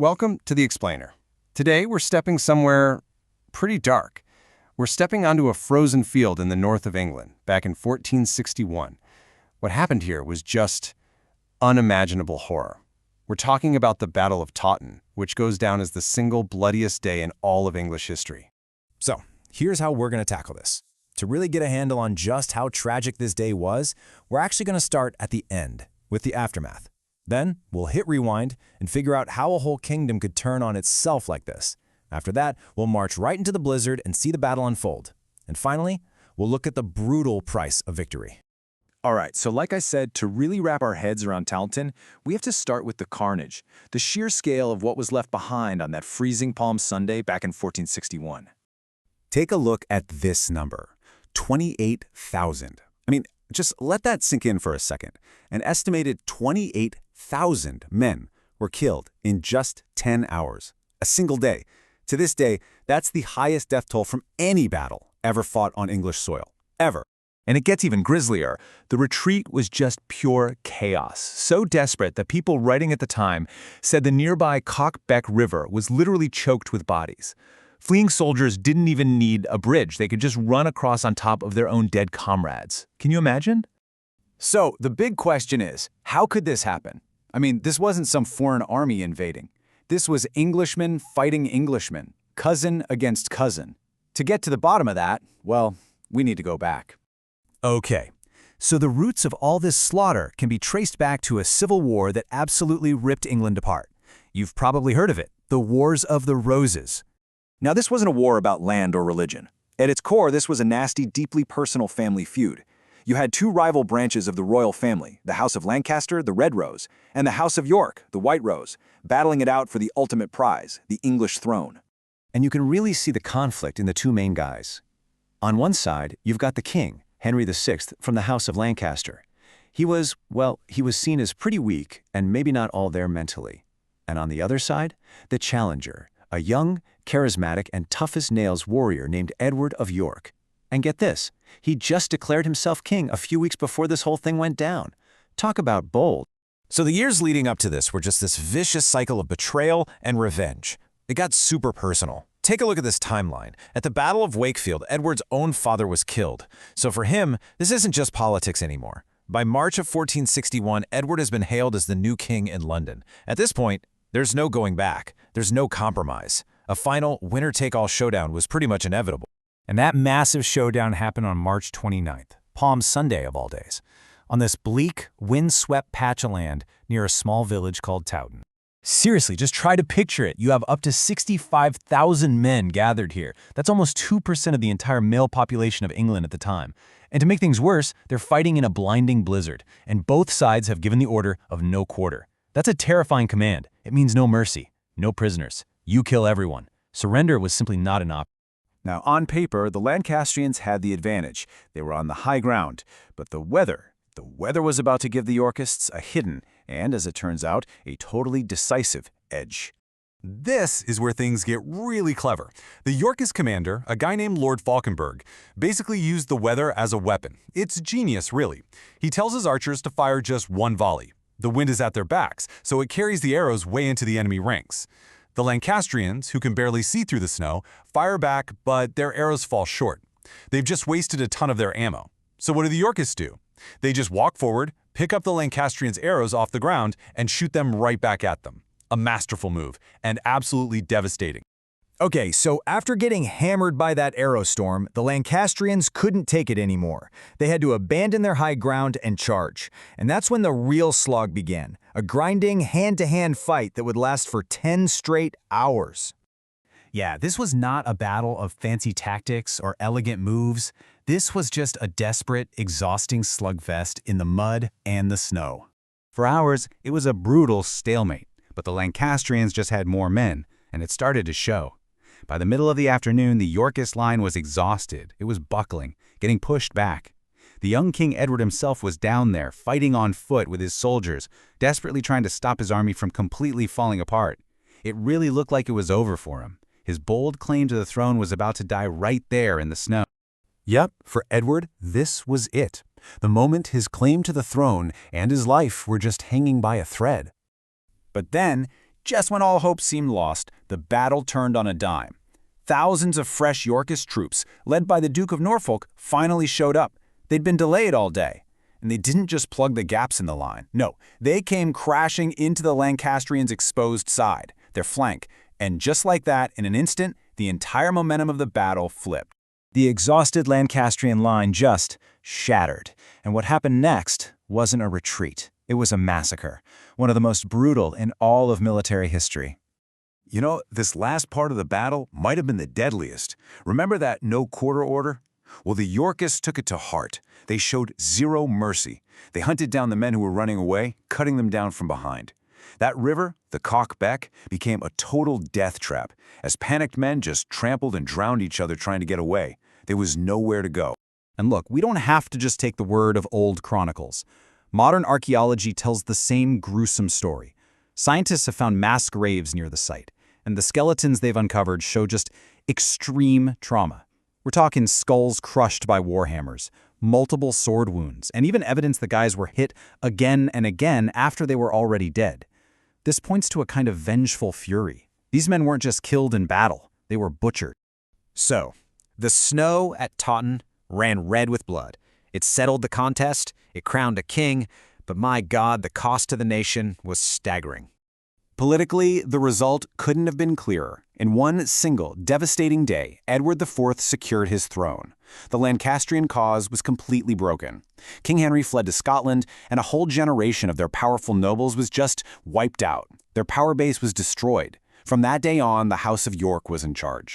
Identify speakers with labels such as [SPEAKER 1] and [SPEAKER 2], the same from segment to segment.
[SPEAKER 1] Welcome to The Explainer. Today we're stepping somewhere pretty dark. We're stepping onto a frozen field in the north of England back in 1461. What happened here was just unimaginable horror. We're talking about the Battle of Towton, which goes down as the single bloodiest day in all of English history.
[SPEAKER 2] So, here's how we're going to tackle this. To really get a handle on just how tragic this day was, we're actually going to start at the end, with the aftermath. Then, we'll hit rewind and figure out how a whole kingdom could turn on itself like this. After that, we'll march right into the blizzard and see the battle unfold. And finally, we'll look at the brutal price of victory.
[SPEAKER 3] All right, so like I said, to really wrap our heads around Towton, we have to start with the carnage, the sheer scale of what was left behind on that freezing Palm Sunday back in 1461.
[SPEAKER 4] Take a look at this number, 28,000. Just let that sink in for a second. An estimated 28,000 men were killed in just 10 hours, a single day. To this day, that's the highest death toll from any battle ever fought on English soil, ever.
[SPEAKER 3] And it gets even grislier. The retreat was just pure chaos, so desperate that people writing at the time said the nearby Cockbeck River was literally choked with bodies. Fleeing soldiers didn't even need a bridge. They could just run across on top of their own dead comrades. Can you imagine?
[SPEAKER 5] So, the big question is, how could this happen? This wasn't some foreign army invading. This was Englishmen fighting Englishmen, cousin against cousin. To get to the bottom of that, well, we need to go back.
[SPEAKER 2] Okay, so the roots of all this slaughter can be traced back to a civil war that absolutely ripped England apart. You've probably heard of it, the Wars of the Roses.
[SPEAKER 3] Now, this wasn't a war about land or religion. At its core, this was a nasty, deeply personal family feud. You had two rival branches of the royal family, the House of Lancaster, the Red Rose, and the House of York, the White Rose, battling it out for the ultimate prize, the English throne.
[SPEAKER 2] And you can really see the conflict in the two main guys. On one side, you've got the king, Henry VI, from the House of Lancaster. He was seen as pretty weak and maybe not all there mentally. And on the other side, the challenger, a young, charismatic, and tough-as-nails warrior named Edward of York. And get this, he just declared himself king a few weeks before this whole thing went down. Talk about bold. So the years leading up to this were just this vicious cycle of betrayal and revenge. It got super personal. Take a look at this timeline. At the Battle of Wakefield, Edward's own father was killed. So for him, this isn't just politics anymore. By March of 1461, Edward has been hailed as the new king in London. At this point, there's no going back. There's no compromise. A final winner-take-all showdown was pretty much inevitable. And that massive showdown happened on March 29th, Palm Sunday of all days, on this bleak, wind-swept patch of land near a small village called Towton. Seriously, just try to picture it. You have up to 65,000 men gathered here. That's almost 2% of the entire male population of England at the time. And to make things worse, they're fighting in a blinding blizzard, and both sides have given the order of no quarter. That's a terrifying command. It means no mercy, no prisoners. You kill everyone. Surrender was simply not an option.
[SPEAKER 5] Now, on paper, the Lancastrians had the advantage. They were on the high ground. But the weather was about to give the Yorkists a hidden, and as it turns out, a totally decisive edge.
[SPEAKER 6] This is where things get really clever. The Yorkist commander, a guy named Lord Falkenberg, basically used the weather as a weapon. It's genius, really. He tells his archers to fire just one volley. The wind is at their backs, so it carries the arrows way into the enemy ranks. The Lancastrians, who can barely see through the snow, fire back, but their arrows fall short. They've just wasted a ton of their ammo. So what do the Yorkists do? They just walk forward, pick up the Lancastrians' arrows off the ground, and shoot them right back at them. A masterful move, and absolutely devastating.
[SPEAKER 2] Okay, so after getting hammered by that arrow storm, the Lancastrians couldn't take it anymore. They had to abandon their high ground and charge. And that's when the real slog began, a grinding hand-to-hand fight that would last for 10 straight hours. Yeah, this was not a battle of fancy tactics or elegant moves. This was just a desperate, exhausting slugfest in the mud and the snow.
[SPEAKER 4] For hours, it was a brutal stalemate, but the Lancastrians just had more men, and it started to show. By the middle of the afternoon, the Yorkist line was exhausted. It was buckling, getting pushed back. The young King Edward himself was down there, fighting on foot with his soldiers, desperately trying to stop his army from completely falling apart. It really looked like it was over for him. His bold claim to the throne was about to die right there in the snow.
[SPEAKER 2] Yep, for Edward, this was it. The moment his claim to the throne and his life were just hanging by a thread.
[SPEAKER 5] But then, Just when all hope seemed lost, the battle turned on a dime. Thousands of fresh Yorkist troops, led by the Duke of Norfolk, finally showed up. They'd been delayed all day. And they didn't just plug the gaps in the line. No, they came crashing into the Lancastrians' exposed side, their flank. And just like that, in an instant, the entire momentum of the battle flipped.
[SPEAKER 2] The exhausted Lancastrian line just shattered. And what happened next wasn't a retreat. It was a massacre, one of the most brutal in all of military history.
[SPEAKER 7] You know, this last part of the battle might have been the deadliest. Remember that no quarter order? Well, the Yorkists took it to heart. They showed zero mercy. They hunted down the men who were running away, cutting them down from behind. That river, the Cock Beck, became a total death trap, as panicked men just trampled and drowned each other trying to get away. There was nowhere to go.
[SPEAKER 4] And look, we don't have to just take the word of old chronicles. Modern archaeology tells the same gruesome story. Scientists have found mass graves near the site, and the skeletons they've uncovered show just extreme trauma. We're talking skulls crushed by warhammers, multiple sword wounds, and even evidence the guys were hit again and again after they were already dead. This points to a kind of vengeful fury. These men weren't just killed in battle, they were butchered.
[SPEAKER 8] So, the snow at Towton ran red with blood. It settled the contest, it crowned a king, but my God, the cost to the nation was staggering.
[SPEAKER 5] Politically, the result couldn't have been clearer. In one single, devastating day, Edward IV secured his throne. The Lancastrian cause was completely broken. King Henry fled to Scotland, and a whole generation of their powerful nobles was just wiped out. Their power base was destroyed. From that day on, the House of York was in charge.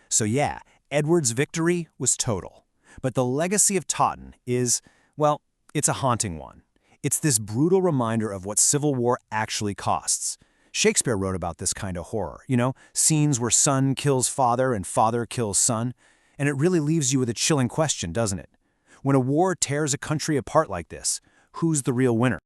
[SPEAKER 8] So yeah, Edward's victory was total. But the legacy of Towton is, well, it's a haunting one. It's this brutal reminder of what civil war actually costs. Shakespeare wrote about this kind of horror, scenes where son kills father and father kills son. And it really leaves you with a chilling question, doesn't it? When a war tears a country apart like this, who's the real winner?